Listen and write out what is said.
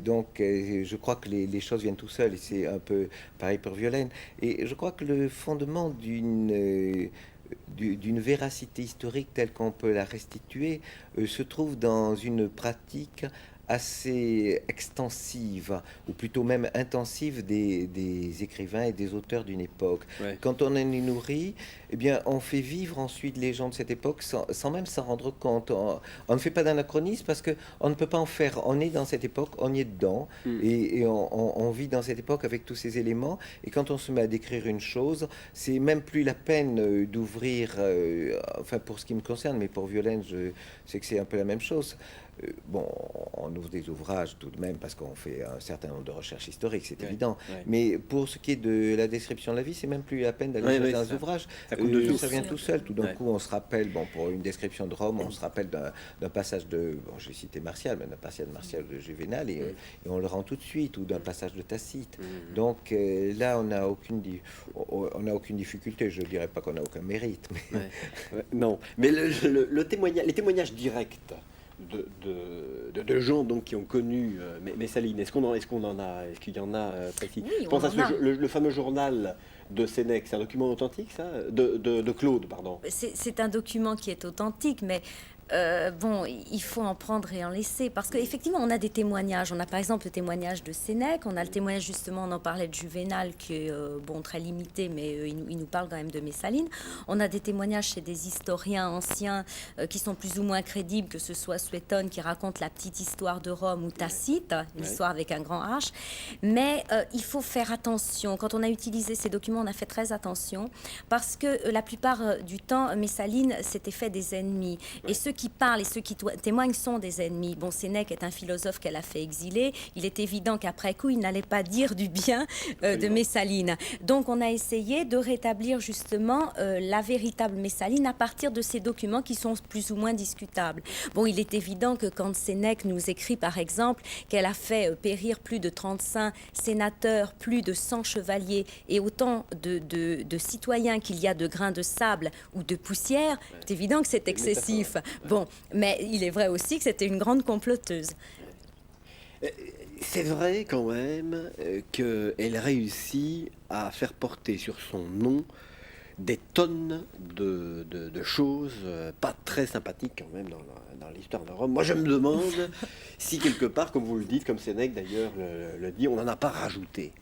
Donc, je crois que les choses viennent tout seules, et c'est un peu pareil pour Violaine. Et je crois que le fondement d'une véracité historique telle qu'on peut la restituer se trouve dans une pratique assez extensive, ou plutôt même intensive des écrivains et des auteurs d'une époque. Ouais. Quand on en est nourri, eh bien, on fait vivre ensuite les gens de cette époque sans même s'en rendre compte. On ne fait pas d'anachronisme parce que on ne peut pas en faire. On est dans cette époque, on y est dedans, Hmm. et on vit dans cette époque avec tous ces éléments. Et quand on se met à décrire une chose, c'est même plus la peine d'ouvrir, enfin pour ce qui me concerne, mais pour Violaine, je sais que c'est un peu la même chose. Bon, on ouvre des ouvrages tout de même parce qu'on fait un certain nombre de recherches historiques, c'est Ouais. évident. Ouais. Mais pour ce qui est de la description de la vie, c'est même plus la peine d'aller Ouais, chercher ouais, dans c'est les ça. ouvrages. Ça coule de Bien Ça source. vient sûr. tout seul. Tout d'un Ouais. coup, on se rappelle, bon, pour une description de Rome, on se rappelle d'un passage de, bon, je vais citer Martial, mais d'un passage de Martial de Juvénal, et on le rend tout de suite, ou d'un passage de Tacite. Hmm. Donc là, on n'a aucune difficulté. Je ne dirais pas qu'on n'a aucun mérite, mais Ouais. Ouais, non, mais les témoignages directs de gens donc qui ont connu Messaline, est-ce qu'il y en a précis? Oui, Je on pense à en a. le fameux journal de Sénèque, c'est un document authentique, ça, de Claude, pardon. C'est un document qui est authentique, mais bon, il faut en prendre et en laisser. Parce qu'effectivement, on a des témoignages. On a par exemple le témoignage de Sénèque, on a le témoignage, justement, on en parlait de Juvénal, qui est bon, très limité, mais il nous parle quand même de Messaline. On a des témoignages chez des historiens anciens qui sont plus ou moins crédibles, que ce soit Suétone qui raconte la petite histoire de Rome, ou Tacite, une Ouais. histoire avec un grand H. Mais il faut faire attention. Quand on a utilisé ces documents, on a fait très attention, parce que la plupart du temps, Messaline s'était fait des ennemis. Ouais. Et ceux qui parlent et ceux qui témoignent sont des ennemis. Bon, Sénèque est un philosophe qu'elle a fait exiler. Il est évident qu'après coup, il n'allait pas dire du bien de Absolument. Messaline. Donc, on a essayé de rétablir justement la véritable Messaline à partir de ces documents qui sont plus ou moins discutables. Bon, il est évident que quand Sénèque nous écrit, par exemple, qu'elle a fait périr plus de 35 sénateurs, plus de 100 chevaliers et autant de citoyens qu'il y a de grains de sable ou de poussière, c'est évident que c'est C'est une excessif. métaphore. Ouais. Bon, mais il est vrai aussi que c'était une grande comploteuse. Euh, C'est vrai quand même qu'elle réussit à faire porter sur son nom des tonnes de choses pas très sympathiques quand même dans l'histoire de Rome. Moi je me demande si quelque part, comme vous le dites, comme Sénèque d'ailleurs le dit, on n'en a pas rajouté.